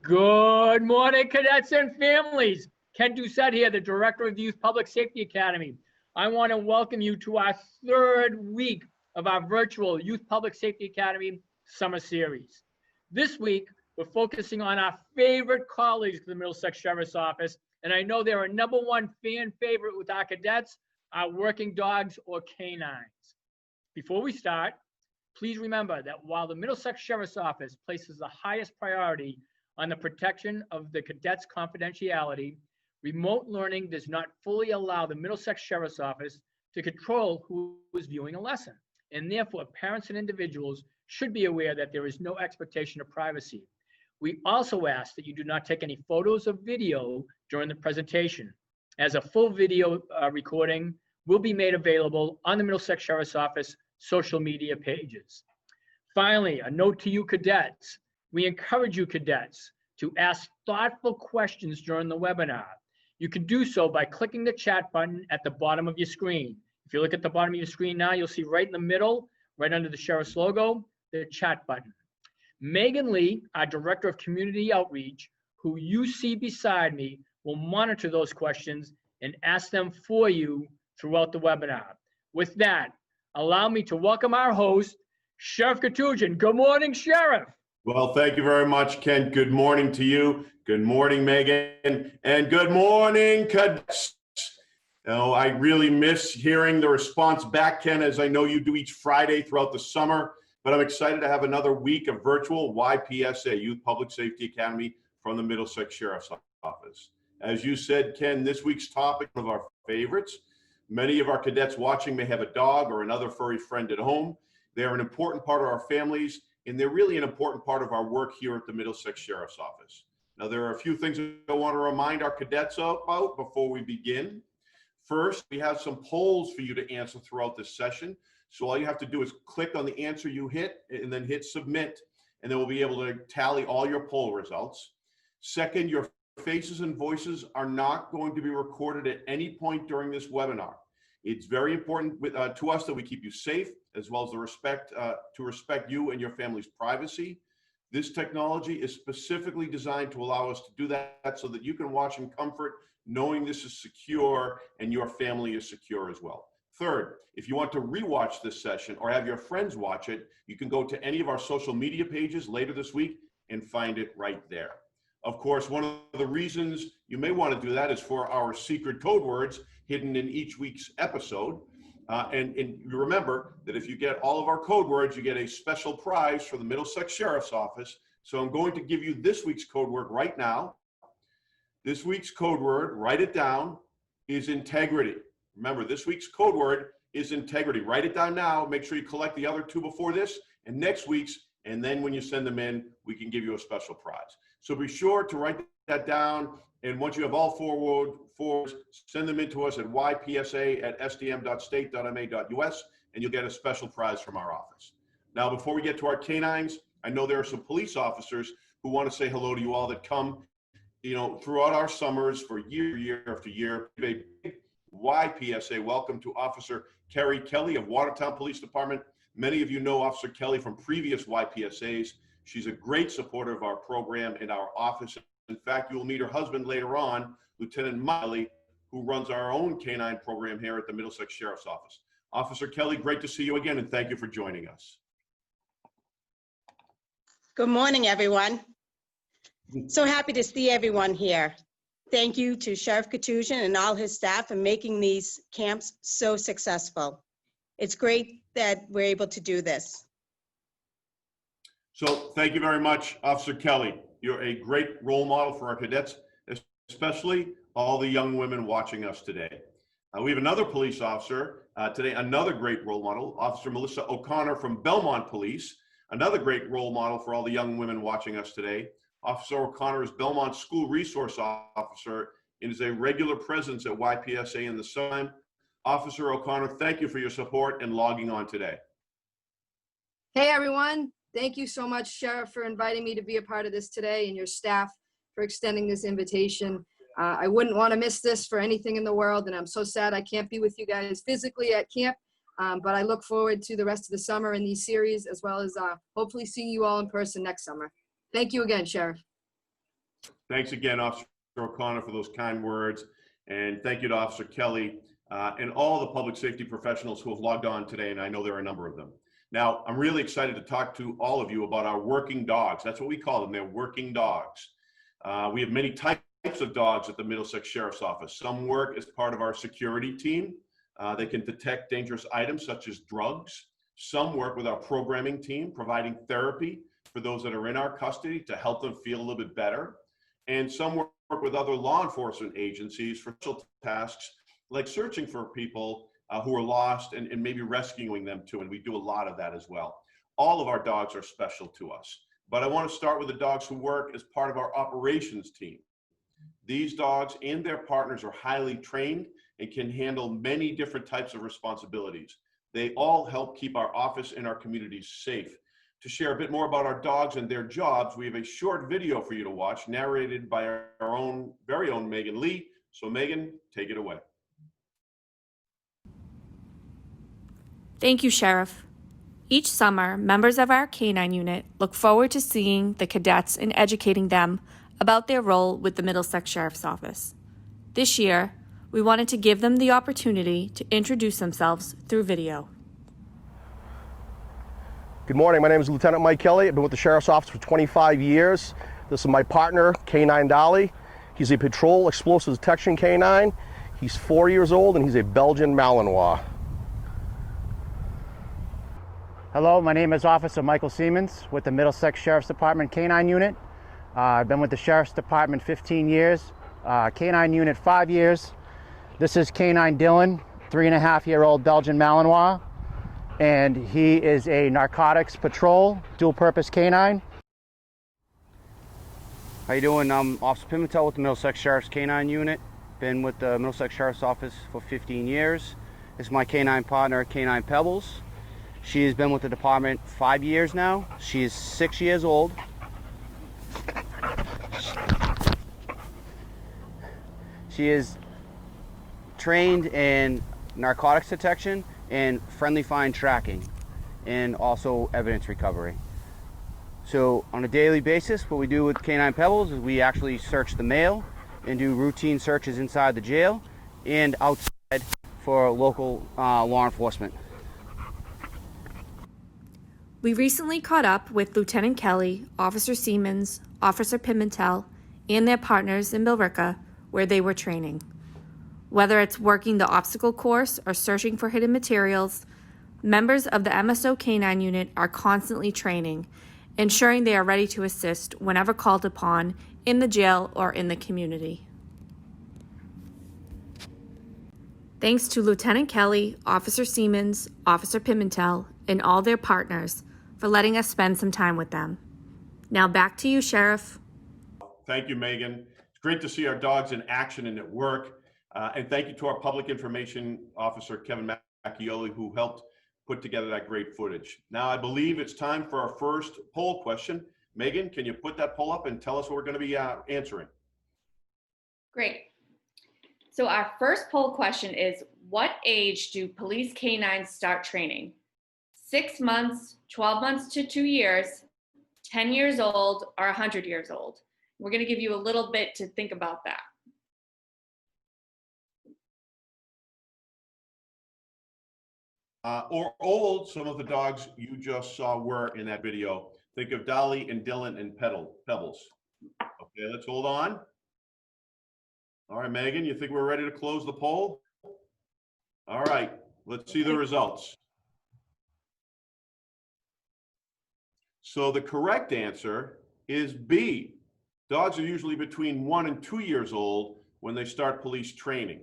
Good morning, cadets and families. Ken Doucette here, the Director of the Youth Public Safety Academy. I want to welcome you to our third week of our virtual Youth Public Safety Academy Summer Series. This week, we're focusing on our favorite colleagues of the Middlesex Sheriff's Office, and I know they're a #1 fan favorite with our cadets, our working dogs or canines. Before we start, please remember that while the Middlesex Sheriff's Office places the highest priority on the protection of the cadets' confidentiality, remote learning does not fully allow the Middlesex Sheriff's Office to control who is viewing a lesson, and therefore parents and individuals should be aware that there is no expectation of privacy. We also ask that you do not take any photos or video during the presentation, as a full video recording will be made available on the Middlesex Sheriff's Office social media pages. Finally, a note to you cadets. We encourage you cadets to ask thoughtful questions during the webinar. You can do so by clicking the chat button at the bottom of your screen. If you look at the bottom of your screen now, you'll see right in the middle, right under the Sheriff's logo, the chat button. Megan Lee, our Director of Community Outreach, who you see beside me, will monitor those questions and ask them for you throughout the webinar. With that, allow me to welcome our host, Sheriff Katujan. Good morning, Sheriff. Well, thank you very much, Ken. Good morning to you. Good morning, Megan. And good morning, cadets. Oh, I really miss hearing the response back, Ken, as I know you do each Friday throughout the summer. But I'm excited to have another week of virtual YPSA, Youth Public Safety Academy, from the Middlesex Sheriff's Office. As you said, Ken, this week's topic, one of our favorites. Many of our cadets watching may have a dog or another furry friend at home. They are an important part of our families, and they're really an important part of our work here at the Middlesex Sheriff's Office. Now, there are a few things I want to remind our cadets about before we begin. First, we have some polls for you to answer throughout this session. So all you have to do is click on the answer you hit and then hit submit, and then we'll be able to tally all your poll results. Second, your faces and voices are not going to be recorded at any point during this webinar. It's very important to us that we keep you safe, as well as the respect you and your family's privacy. This technology is specifically designed to allow us to do that so that you can watch in comfort, knowing this is secure and your family is secure as well. Third, if you want to rewatch this session or have your friends watch it, you can go to any of our social media pages later this week and find it right there. Of course, one of the reasons you may want to do that is for our secret code words hidden in each week's episode. And you remember that if you get all of our code words, you get a special prize from the Middlesex Sheriff's Office. So I'm going to give you this week's code word right now. This week's code word, write it down, is integrity. Remember, this week's code word is integrity. Write it down now. Make sure you collect the other two before this and next week's, and then when you send them in, we can give you a special prize. So be sure to write that down, and once you have all four words, send them in to us at ypsa@sdm.state.ma.us, and you'll get a special prize from our office. Now, before we get to our canines, I know there are some police officers who want to say hello to you all that come, throughout our summers for year after year. A big YPSA welcome to Officer Kelley of Watertown Police Department. Many of you know Officer Kelley from previous YPSAs. She's a great supporter of our program and our office. In fact, you will meet her husband later on, Lieutenant Miley, who runs our own canine program here at the Middlesex Sheriff's Office. Officer Kelley, great to see you again, and thank you for joining us. Good morning, everyone. So happy to see everyone here. Thank you to Sheriff Katujan and all his staff for making these camps so successful. It's great that we're able to do this. So thank you very much, Officer Kelley. You're a great role model for our cadets, especially all the young women watching us today. We have another police officer today, another great role model, Officer Melissa O'Connor from Belmont Police, another great role model for all the young women watching us today. Officer O'Connor is Belmont's school resource officer and is a regular presence at YPSA in the summer. Officer O'Connor, thank you for your support and logging on today. Hey, everyone. Thank you so much, Sheriff, for inviting me to be a part of this today, and your staff for extending this invitation. I wouldn't want to miss this for anything in the world, and I'm so sad I can't be with you guys physically at camp, but I look forward to the rest of the summer in these series, as well as hopefully seeing you all in person next summer. Thank you again, Sheriff. Thanks again, Officer O'Connor, for those kind words. And thank you to Officer Kelley and all the public safety professionals who have logged on today, and I know there are a number of them. Now, I'm really excited to talk to all of you about our working dogs. That's what we call them, they're working dogs. We have many types of dogs at the Middlesex Sheriff's Office. Some work as part of our security team. They can detect dangerous items such as drugs. Some work with our programming team, providing therapy for those that are in our custody to help them feel a little bit better. And some work with other law enforcement agencies for special tasks like searching for people who are lost and maybe rescuing them too. And we do a lot of that as well. All of our dogs are special to us. But I want to start with the dogs who work as part of our operations team. These dogs and their partners are highly trained and can handle many different types of responsibilities. They all help keep our office and our communities safe. To share a bit more about our dogs and their jobs, we have a short video for you to watch, narrated by our very own Megan Lee. So Megan, take it away. Thank you, Sheriff. Each summer, members of our K-9 unit look forward to seeing the cadets and educating them about their role with the Middlesex Sheriff's Office. This year, we wanted to give them the opportunity to introduce themselves through video. Good morning, my name is Lieutenant Mike Kelley. I've been with the Sheriff's Office for 25 years. This is my partner, K-9 Dali. He's a patrol explosives detection K-9. He's 4 years old and he's a Belgian Malinois. Hello, my name is Officer Michael Seamans with the Middlesex Sheriff's Department K-9 unit. I've been with the Sheriff's Department 15 years, K-9 unit 5 years. This is K-9 Dillon, 3.5-year-old Belgian Malinois, and he is a narcotics patrol, dual-purpose K-9. How you doing? I'm Officer Pimentel with the Middlesex Sheriff's K-9 unit. Been with the Middlesex Sheriff's Office for 15 years. This is my K-9 partner, K-9 Pebbles. She has been with the department 5 years now. She is 6 years old. She is trained in narcotics detection and friendly fine tracking, and also evidence recovery. So on a daily basis, what we do with K-9 Pebbles is we actually search the mail and do routine searches inside the jail and outside for local law enforcement. We recently caught up with Lieutenant Kelley, Officer Seamans, Officer Pimentel, and their partners in Billerica, where they were training. Whether it's working the obstacle course or searching for hidden materials, members of the MSO K-9 unit are constantly training, ensuring they are ready to assist whenever called upon in the jail or in the community. Thanks to Lieutenant Kelley, Officer Seamans, Officer Pimentel, and all their partners for letting us spend some time with them. Now back to you, Sheriff. Thank you, Megan. It's great to see our dogs in action and at work. And thank you to our public information officer, Kevin Macchioli, who helped put together that great footage. Now, I believe it's time for our first poll question. Megan, can you put that poll up and tell us what we're going to be answering? Great. So our first poll question is, what age do police K-9s start training? 6 months, 12 months to 2 years, 10 years old, or 100 years old? We're going to give you a little bit to think about that. Or old, some of the dogs you just saw were in that video. Think of Dali and Dillon and Pebbles. Okay, let's hold on. All right, Megan, you think we're ready to close the poll? All right, let's see the results. So the correct answer is B. Dogs are usually between 1 and 2 years old when they start police training.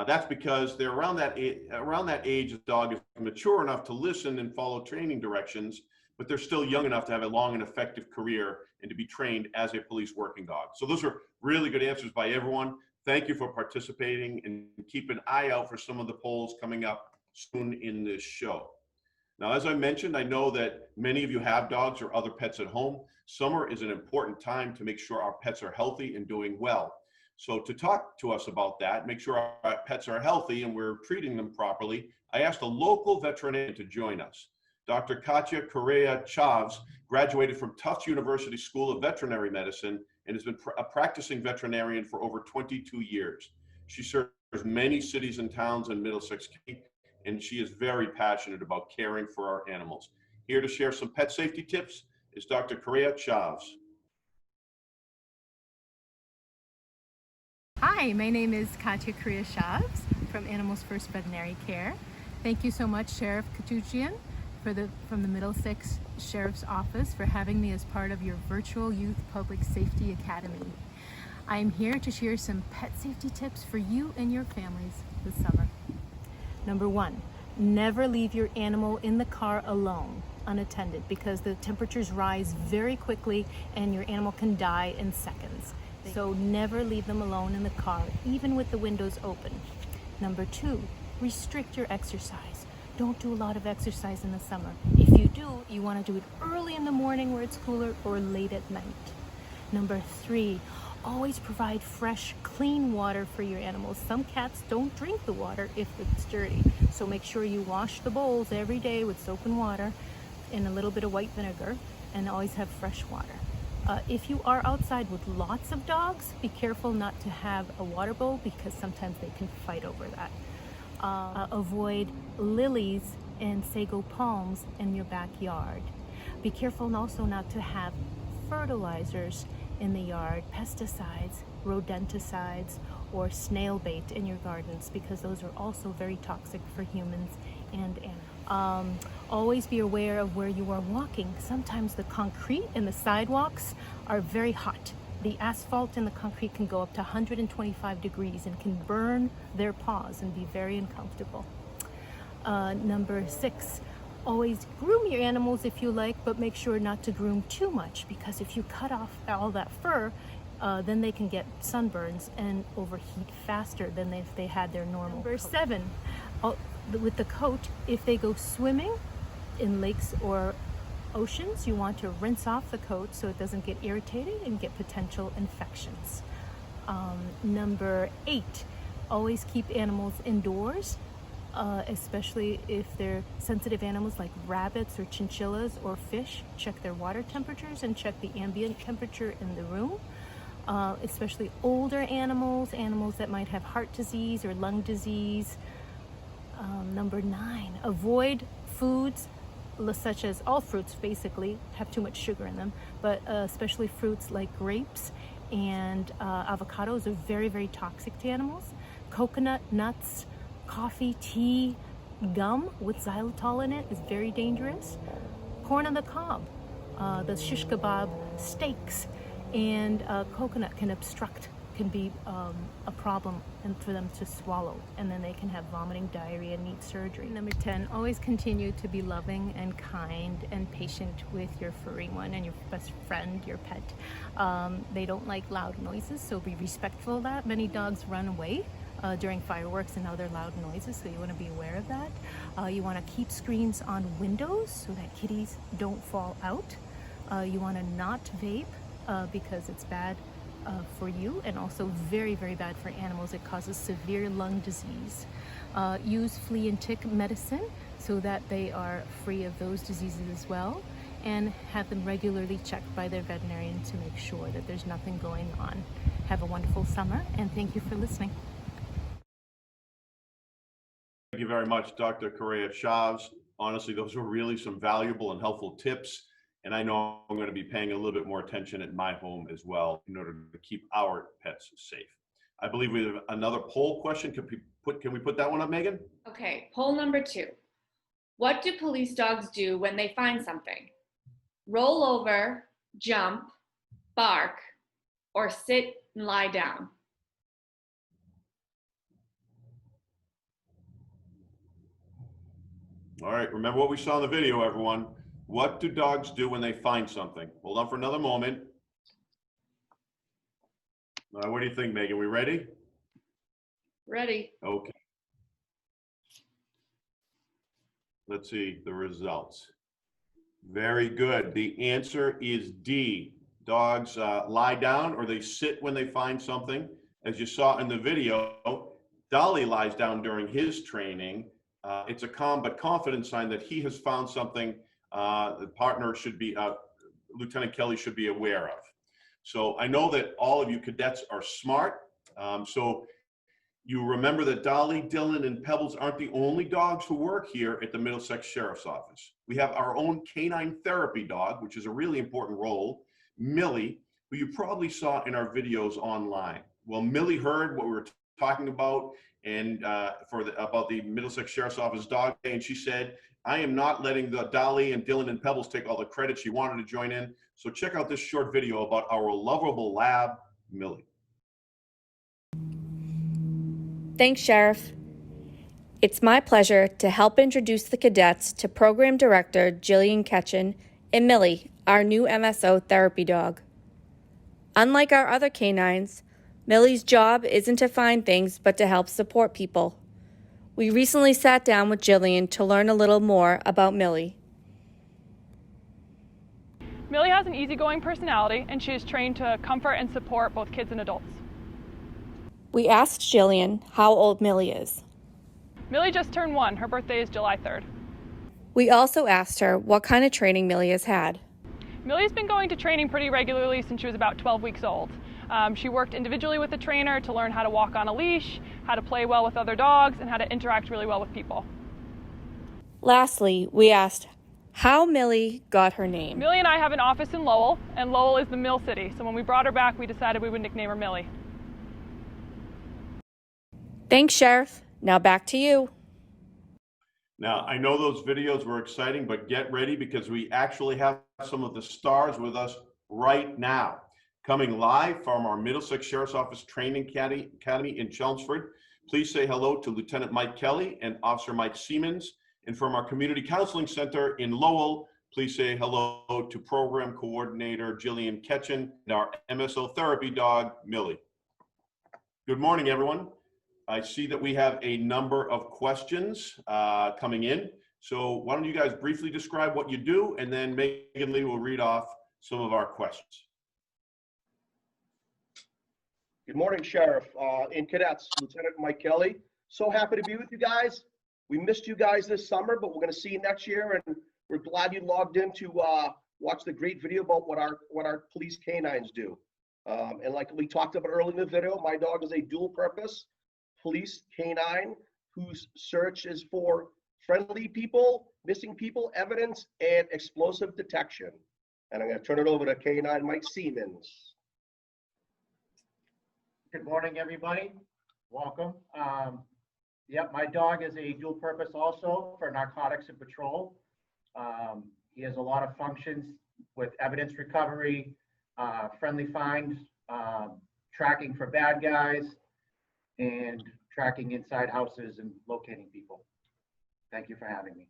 That's because they're around that age the dog is mature enough to listen and follow training directions, but they're still young enough to have a long and effective career and to be trained as a police working dog. So those are really good answers by everyone. Thank you for participating, and keep an eye out for some of the polls coming up soon in this show. Now, as I mentioned, I know that many of you have dogs or other pets at home. Summer is an important time to make sure our pets are healthy and doing well. So to talk to us about that, make sure our pets are healthy and we're treating them properly, I asked a local veterinarian to join us. Dr. Katya Correa Chavs graduated from Tufts University School of Veterinary Medicine and has been a practicing veterinarian for over 22 years. She serves many cities and towns in Middlesex County, and she is very passionate about caring for our animals. Here to share some pet safety tips is Dr. Correa Chavez. Hi, my name is Katya Correa-Chavez from Animals First Veterinary Care. Thank you so much, Sheriff Katuchian, from the Middlesex Sheriff's Office for having me as part of your virtual Youth Public Safety Academy. I am here to share some pet safety tips for you and your families this summer. Number 1, never leave your animal in the car alone, unattended, because the temperatures rise very quickly and your animal can die in seconds. So never leave them alone in the car, even with the windows open. Number 2, restrict your exercise. Don't do a lot of exercise in the summer. If you do, you want to do it early in the morning where it's cooler or late at night. Number 3, always provide fresh, clean water for your animals. Some cats don't drink the water if it's dirty. So make sure you wash the bowls every day with soap and water and a little bit of white vinegar, and always have fresh water. If you are outside with lots of dogs, be careful not to have a water bowl because sometimes they can fight over that. Avoid lilies and sago palms in your backyard. Be careful also not to have fertilizers in the yard, pesticides, rodenticides, or snail bait in your gardens, because those are also very toxic for humans and animals. Always be aware of where you are walking. Sometimes the concrete and the sidewalks are very hot. The asphalt and the concrete can go up to 125 degrees and can burn their paws and be very uncomfortable. Number 6, always groom your animals if you like, but make sure not to groom too much, because if you cut off all that fur, then they can get sunburns and overheat faster than if they had their normal. Number 7, with the coat, if they go swimming in lakes or oceans, you want to rinse off the coat so it doesn't get irritated and get potential infections. Number 8, always keep animals indoors, especially if they're sensitive animals like rabbits or chinchillas or fish. Check their water temperatures and check the ambient temperature in the room. Especially older animals, animals that might have heart disease or lung disease. Number 9, avoid foods such as all fruits basically have too much sugar in them, but especially fruits like grapes and avocados are very, very toxic to animals. Coconut, nuts, coffee, tea, gum with xylitol in it is very dangerous. Corn on the cob, the shish kebab steaks, and coconut can be a problem for them to swallow, and then they can have vomiting, diarrhea, and need surgery. Number 10, always continue to be loving and kind and patient with your furry one and your best friend, your pet. They don't like loud noises, so be respectful of that. Many dogs run away during fireworks and other loud noises, so you want to be aware of that. You want to keep screens on windows so that kitties don't fall out. You want to not vape because it's bad for you, and also very, very bad for animals. It causes severe lung disease. Use flea and tick medicine so that they are free of those diseases as well, and have them regularly checked by their veterinarian to make sure that there's nothing going on. Have a wonderful summer, and thank you for listening. Thank you very much, Dr. Correa Chavez. Honestly, those were really some valuable and helpful tips. And I know I'm going to be paying a little bit more attention at my home as well in order to keep our pets safe. I believe we have another poll question. Can we put that one up, Megan? Okay, poll number 2. What do police dogs do when they find something? Roll over, jump, bark, or sit and lie down? All right, remember what we saw in the video, everyone. What do dogs do when they find something? Hold on for another moment. What do you think, Megan? We ready? Ready. Okay. Let's see the results. Very good. The answer is D. Dogs lie down or they sit when they find something. As you saw in the video, Dali lies down during his training. It's a calm but confident sign that he has found something the partner should be, Lieutenant Kelley should be aware of. So I know that all of you cadets are smart. So you remember that Dali, Dillon, and Pebbles aren't the only dogs who work here at the Middlesex Sheriff's Office. We have our own canine therapy dog, which is a really important role, Millie, who you probably saw in our videos online. Well, Millie heard what we were talking about and about the Middlesex Sheriff's Office Dog Day, and she said, I am not letting the Dali and Dillon and Pebbles take all the credit. She wanted to join in. So check out this short video about our lovable lab, Millie. Thanks, Sheriff. It's my pleasure to help introduce the cadets to Program Director Jillian Ketchen and Millie, our new MSO therapy dog. Unlike our other canines, Millie's job isn't to find things but to help support people. We recently sat down with Jillian to learn a little more about Millie. Millie has an easygoing personality, and she is trained to comfort and support both kids and adults. We asked Jillian how old Millie is. Millie just turned 1. Her birthday is July 3rd. We also asked her what kind of training Millie has had. Millie's been going to training pretty regularly since she was about 12 weeks old. She worked individually with a trainer to learn how to walk on a leash, how to play well with other dogs, and how to interact really well with people. Lastly, we asked how Millie got her name. Millie and I have an office in Lowell, and Lowell is the Mill City, so when we brought her back, we decided we would nickname her Millie. Thanks, Sheriff. Now back to you. Now, I know those videos were exciting, but get ready because we actually have some of the stars with us right now. Coming live from our Middlesex Sheriff's Office Training Academy in Chelmsford, please say hello to Lieutenant Mike Kelley and Officer Mike Seamans. And from our Community Counseling Center in Lowell, please say hello to Program Coordinator Jillian Ketchen and our MSO therapy dog, Millie. Good morning, everyone. I see that we have a number of questions coming in. So why don't you guys briefly describe what you do, and then Megan Lee will read off some of our questions. Good morning, Sheriff and cadets. Lieutenant Mike Kelley. So happy to be with you guys. We missed you guys this summer, but we're going to see you next year, and we're glad you logged in to watch the great video about what our police canines do. And like we talked about earlier in the video, my dog is a dual-purpose police canine whose search is for friendly people, missing people, evidence, and explosive detection. And I'm going to turn it over to K9 Mike Seamans. Good morning, everybody. Welcome. Yep, my dog is a dual purpose also for narcotics and patrol. He has a lot of functions with evidence recovery, friendly find, tracking for bad guys, and tracking inside houses and locating people. Thank you for having me.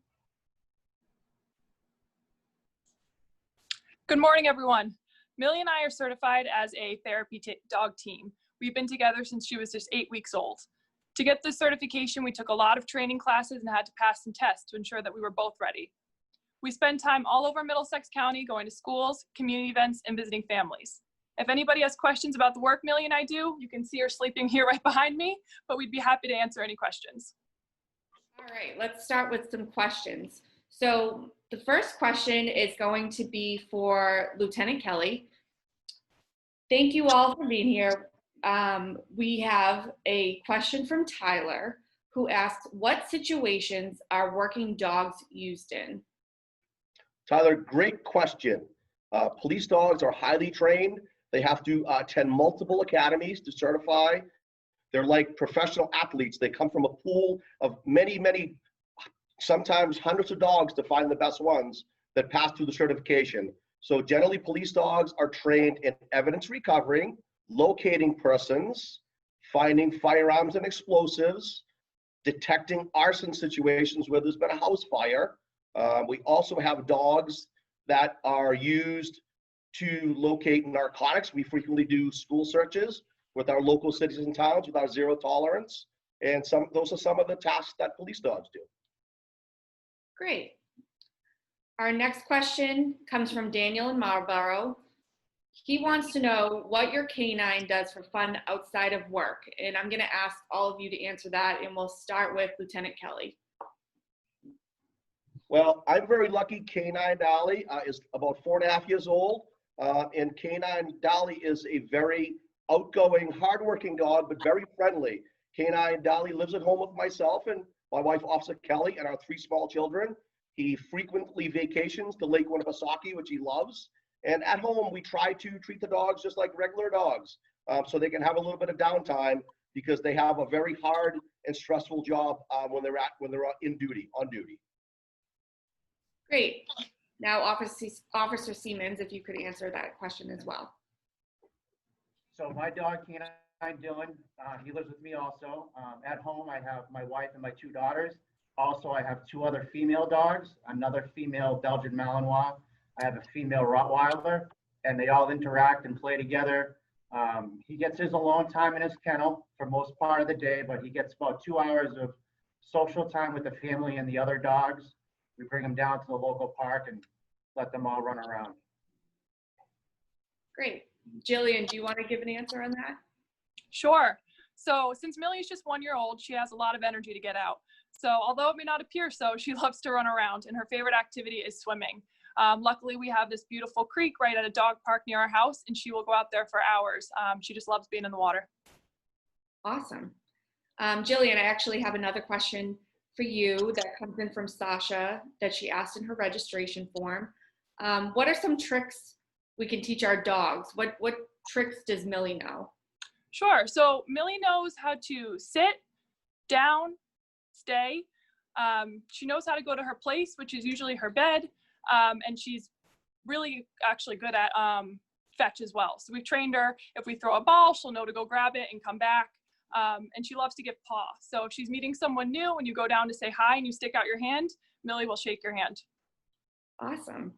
Good morning, everyone. Millie and I are certified as a therapy dog team. We've been together since she was just 8 weeks old. To get this certification, we took a lot of training classes and had to pass some tests to ensure that we were both ready. We spend time all over Middlesex County going to schools, community events, and visiting families. If anybody has questions about the work Millie and I do, you can see her sleeping here right behind me, but we'd be happy to answer any questions. All right, let's start with some questions. So the first question is going to be for Lieutenant Kelley. Thank you all for being here. We have a question from Tyler who asks, what situations are working dogs used in? Tyler, great question. Police dogs are highly trained. They have to attend multiple academies to certify. They're like professional athletes. They come from a pool of many, sometimes hundreds of dogs to find the best ones that pass through the certification. So generally, police dogs are trained in evidence recovery, locating persons, finding firearms and explosives, detecting arson situations where there's been a house fire. We also have dogs that are used to locate narcotics. We frequently do school searches with our local cities and towns with our zero tolerance. And those are some of the tasks that police dogs do. Great. Our next question comes from Daniel in Marlboro. He wants to know what your canine does for fun outside of work. And I'm going to ask all of you to answer that, and we'll start with Lieutenant Kelley. Well, I'm very lucky. Canine Dali is about 4.5 years old. And Canine Dali is a very outgoing, hardworking dog, but very friendly. Canine Dali lives at home with myself and my wife, Officer Kelley, and our 3 small children. He frequently vacations to Lake Winnipesaukee, which he loves. And at home, we try to treat the dogs just like regular dogs, so they can have a little bit of downtime because they have a very hard and stressful job when they're on duty. Great. Now, Officer Seamans, if you could answer that question as well. So my dog, Canine Dillon, he lives with me also. At home, I have my wife and my 2 daughters. Also, I have 2 other female dogs, another female Belgian Malinois. I have a female Rottweiler, and they all interact and play together. He gets his alone time in his kennel for most part of the day, but he gets about 2 hours of social time with the family and the other dogs. We bring him down to the local park and let them all run around. Great. Jillian, do you want to give an answer on that? Sure. So since Millie is just 1 year old, she has a lot of energy to get out. So although it may not appear so, she loves to run around, and her favorite activity is swimming. Luckily, we have this beautiful creek right at a dog park near our house, and she will go out there for hours. She just loves being in the water. Awesome. Jillian, I actually have another question for you that comes in from Sasha that she asked in her registration form. What are some tricks we can teach our dogs? What tricks does Millie know? Sure. So Millie knows how to sit, down, stay. She knows how to go to her place, which is usually her bed. And she's really actually good at fetch as well. So we've trained her, if we throw a ball, she'll know to go grab it and come back. And she loves to give paw. So if she's meeting someone new and you go down to say hi and you stick out your hand, Millie will shake your hand. Awesome.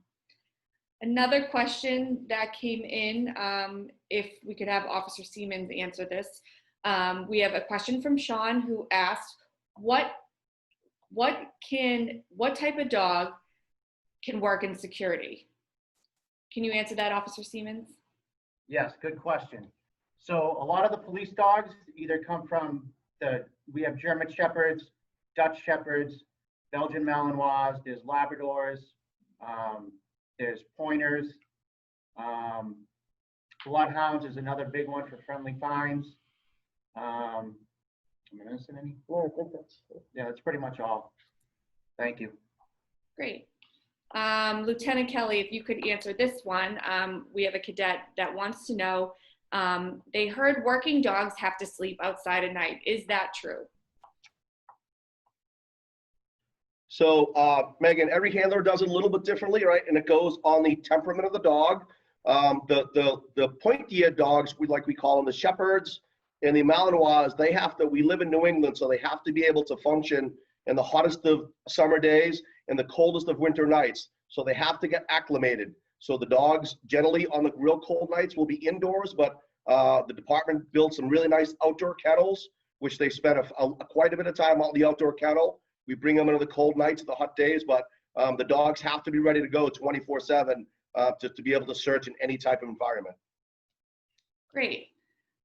Another question that came in, if we could have Officer Seamans answer this. We have a question from Sean who asked, what type of dog can work in security? Can you answer that, Officer Seamans? Yes, good question. So a lot of the police dogs either come from we have German Shepherds, Dutch Shepherds, Belgian Malinois, there's Labradors, there's Pointers. Bloodhounds is another big one for friendly finds. Am I missing any? Yeah, I think That's pretty much all. Thank you. Great. Lieutenant Kelley, if you could answer this one. We have a cadet that wants to know, they heard working dogs have to sleep outside at night. Is that true? So, Megan, every handler does it a little bit differently, right? And it goes on the temperament of the dog. The pointy-eared dogs, we call them the Shepherds and the Malinois, we live in New England, so they have to be able to function in the hottest of summer days and the coldest of winter nights. So they have to get acclimated. So the dogs generally on the real cold nights will be indoors, but the department built some really nice outdoor kennels, which they spend quite a bit of time on the outdoor kennel. We bring them into the cold nights, the hot days, but the dogs have to be ready to go 24/7 to be able to search in any type of environment. Great.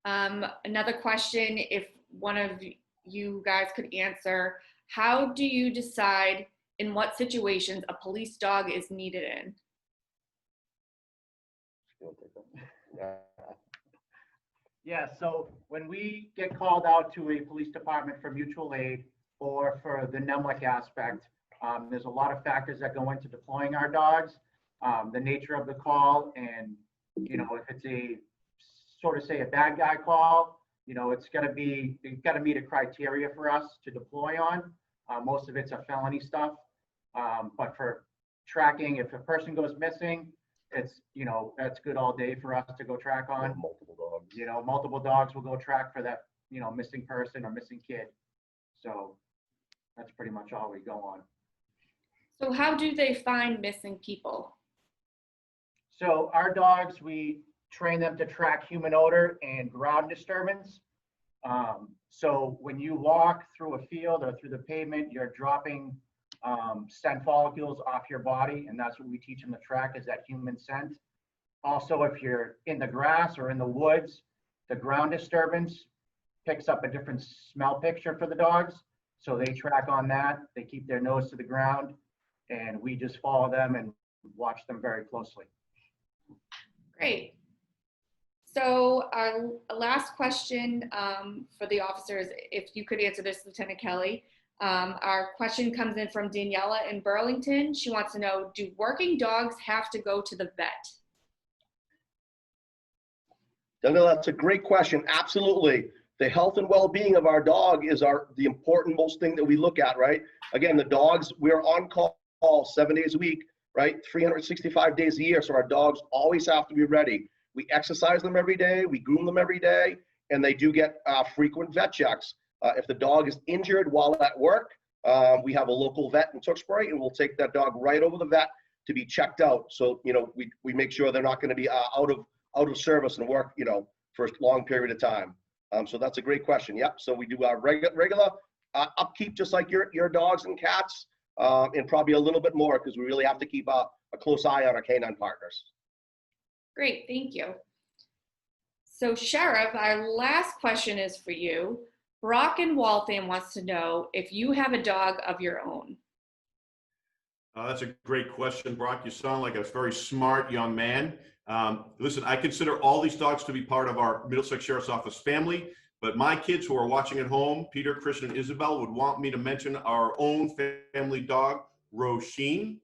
Another question, if one of you guys could answer, how do you decide in what situations a police dog is needed in? Yeah, so when we get called out to a police department for mutual aid or for the NEMLEC aspect, there's a lot of factors that go into deploying our dogs, the nature of the call, and if it's a a bad guy call, it's got to meet a criteria for us to deploy on. Most of it's a felony stuff, but for tracking, if a person goes missing, it's that's good all day for us to go track on. Multiple dogs. Multiple dogs will go track for that missing person or missing kid. So that's pretty much all we go on. So how do they find missing people? So our dogs, we train them to track human odor and ground disturbance. So when you walk through a field or through the pavement, you're dropping scent follicles off your body, and that's what we teach them to track, is that human scent. Also, if you're in the grass or in the woods, the ground disturbance picks up a different smell picture for the dogs. So they track on that. They keep their nose to the ground, and we just follow them and watch them very closely. Great. So our last question for the officers, if you could answer this, Lieutenant Kelley. Our question comes in from Daniela in Burlington. She wants to know, do working dogs have to go to the vet? Daniela, that's a great question. Absolutely. The health and well-being of our dog is the important most thing that we look at, right? Again, the dogs, we're on call 7 days a week, right? 365 days a year. So our dogs always have to be ready. We exercise them every day, we groom them every day, and they do get frequent vet checks. If the dog is injured while at work, we have a local vet in Tewksbury, and we'll take that dog right over the vet to be checked out. So, we make sure they're not going to be out of service and work, for a long period of time. So that's a great question. Yep. So we do our regular upkeep, just like your dogs and cats, and probably a little bit more because we really have to keep a close eye on our canine partners. Great, thank you. So Sheriff, our last question is for you. Brock in Waltham wants to know if you have a dog of your own. That's a great question, Brock. You sound like a very smart young man. Listen, I consider all these dogs to be part of our Middlesex Sheriff's Office family, but my kids who are watching at home, Peter, Christian, and Isabel, would want me to mention our own family dog, Roisin.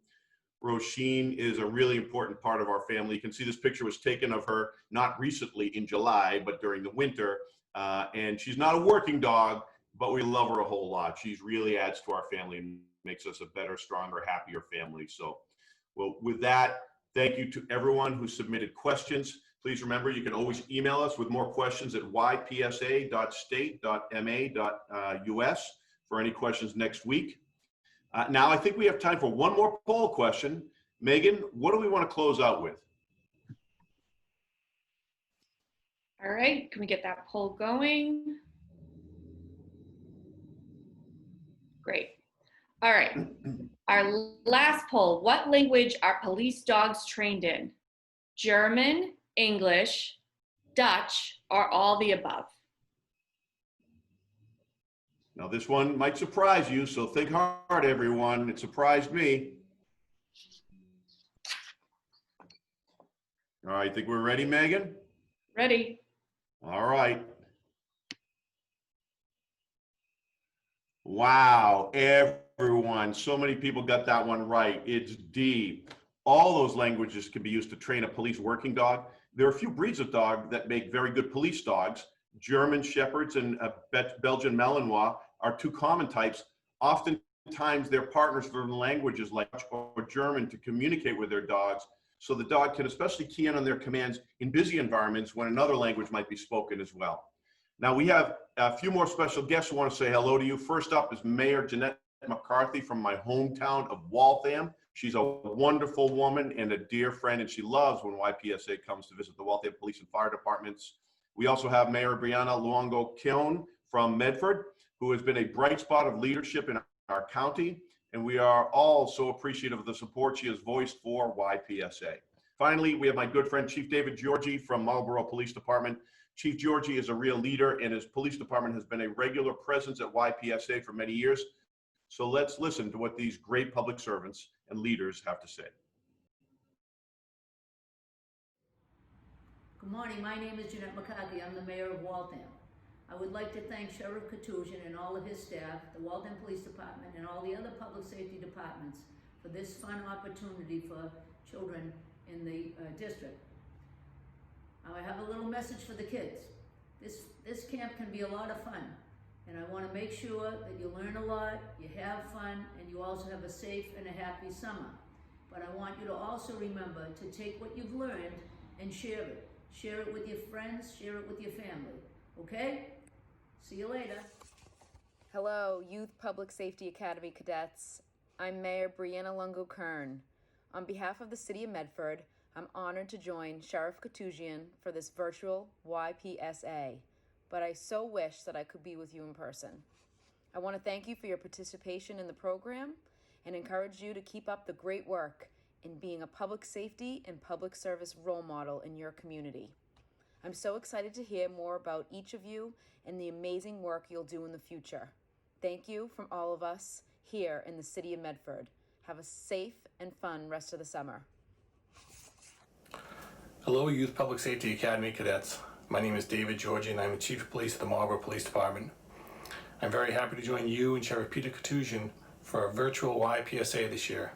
Roisin is a really important part of our family. You can see this picture was taken of her not recently in July, but during the winter. And she's not a working dog, but we love her a whole lot. She really adds to our family and makes us a better, stronger, happier family. So, well, with that, thank you to everyone who submitted questions. Please remember, you can always email us with more questions at ypsa.state.ma.us for any questions next week. Now, I think we have time for one more poll question. Megan, what do we want to close out with? All right, can we get that poll going? Great. All right, our last poll. What language are police dogs trained in? German, English, Dutch, or all the above? Now, this one might surprise you, so think hard, everyone. It surprised me. All right, think we're ready, Megan? Ready. All right. Wow, everyone, so many people got that one right. It's D. All those languages can be used to train a police working dog. There are a few breeds of dog that make very good police dogs. German Shepherds and Belgian Malinois are two common types. Oftentimes, they're partners for languages like Dutch or German to communicate with their dogs, so the dog can especially key in on their commands in busy environments when another language might be spoken as well. Now, we have a few more special guests who want to say hello to you. First up is Mayor Jeanette McCarthy from my hometown of Waltham. She's a wonderful woman and a dear friend, and she loves when YPSA comes to visit the Waltham Police and Fire Departments. We also have Mayor Brianna Luongo-Kiln from Medford, who has been a bright spot of leadership in our county, and we are all so appreciative of the support she has voiced for YPSA. Finally, we have my good friend, Chief David Giorgi from Marlborough Police Department. Chief Giorgi is a real leader, and his police department has been a regular presence at YPSA for many years. So let's listen to what these great public servants and leaders have to say. Good morning, my name is Jeanette McCarthy. I'm the mayor of Waltham. I would like to thank Sheriff Katusian and all of his staff, the Waltham Police Department, and all the other public safety departments for this fun opportunity for children in the district. I have a little message for the kids. This camp can be a lot of fun, and I want to make sure that you learn a lot, you have fun, and you also have a safe and a happy summer. But I want you to also remember to take what you've learned and share it. Share it with your friends, share it with your family, okay? See you later. Hello, Youth Public Safety Academy cadets. I'm Mayor Brianna Lungo-Kern. On behalf of the City of Medford, I'm honored to join Sheriff Katusian for this virtual YPSA, but I so wish that I could be with you in person. I want to thank you for your participation in the program and encourage you to keep up the great work in being a public safety and public service role model in your community. I'm so excited to hear more about each of you and the amazing work you'll do in the future. Thank you from all of us here in the City of Medford. Have a safe and fun rest of the summer. Hello, Youth Public Safety Academy cadets. My name is David Giorgi, and I'm the Chief of Police of the Marlborough Police Department. I'm very happy to join you and Sheriff Peter Katusian for a virtual YPSA this year.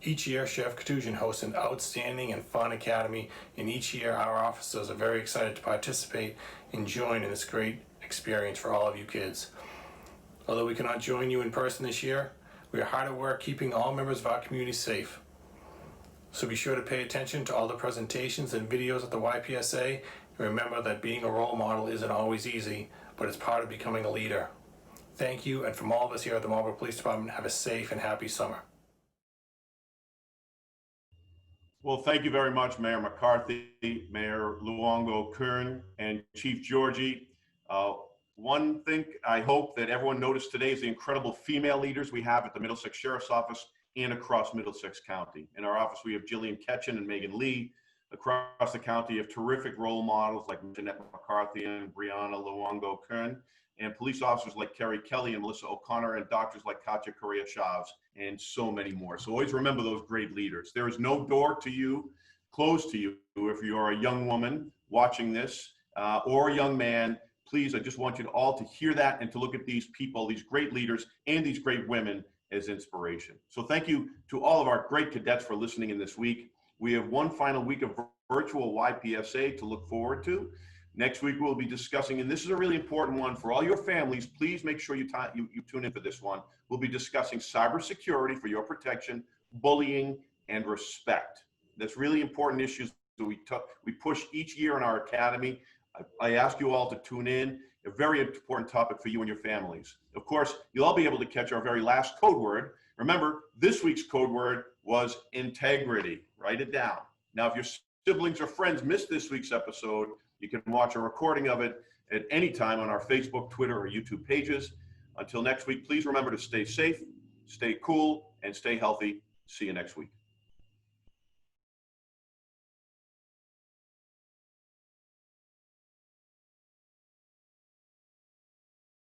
Each year, Sheriff Katusian hosts an outstanding and fun academy, and each year our officers are very excited to participate and join in this great experience for all of you kids. Although we cannot join you in person this year, we are hard at work keeping all members of our community safe. So be sure to pay attention to all the presentations and videos at the YPSA, and remember that being a role model isn't always easy, but it's part of becoming a leader. Thank you, and from all of us here at the Marlborough Police Department, have a safe and happy summer. Well, thank you very much, Mayor McCarthy, Mayor Luongo-Kern, and Chief Giorgi. One thing I hope that everyone noticed today is the incredible female leaders we have at the Middlesex Sheriff's Office and across Middlesex County. In our office, we have Jillian Ketchen and Megan Lee. Across the county, you have terrific role models like Jeanette McCarthy and Brianna Luongo-Kern, and police officers like Kelley and Melissa O'Connor, and doctors like Katya Correa-Chavez, and so many more. So always remember those great leaders. There is no door to you, closed to you, if you're a young woman watching this, or a young man. Please, I just want you to all to hear that and to look at these people, these great leaders and these great women as inspiration. So thank you to all of our great cadets for listening in this week. We have one final week of virtual YPSA to look forward to. Next week, we'll be discussing, and this is a really important one for all your families. Please make sure you tune in for this one. We'll be discussing cybersecurity for your protection, bullying, and respect. That's really important issues that we push each year in our academy. I ask you all to tune in. A very important topic for you and your families. Of course, you'll all be able to catch our very last code word. Remember, this week's code word was integrity. Write it down. Now, if your siblings or friends missed this week's episode, you can watch a recording of it at any time on our Facebook, Twitter, or YouTube pages. Until next week, please remember to stay safe, stay cool, and stay healthy. See you next week.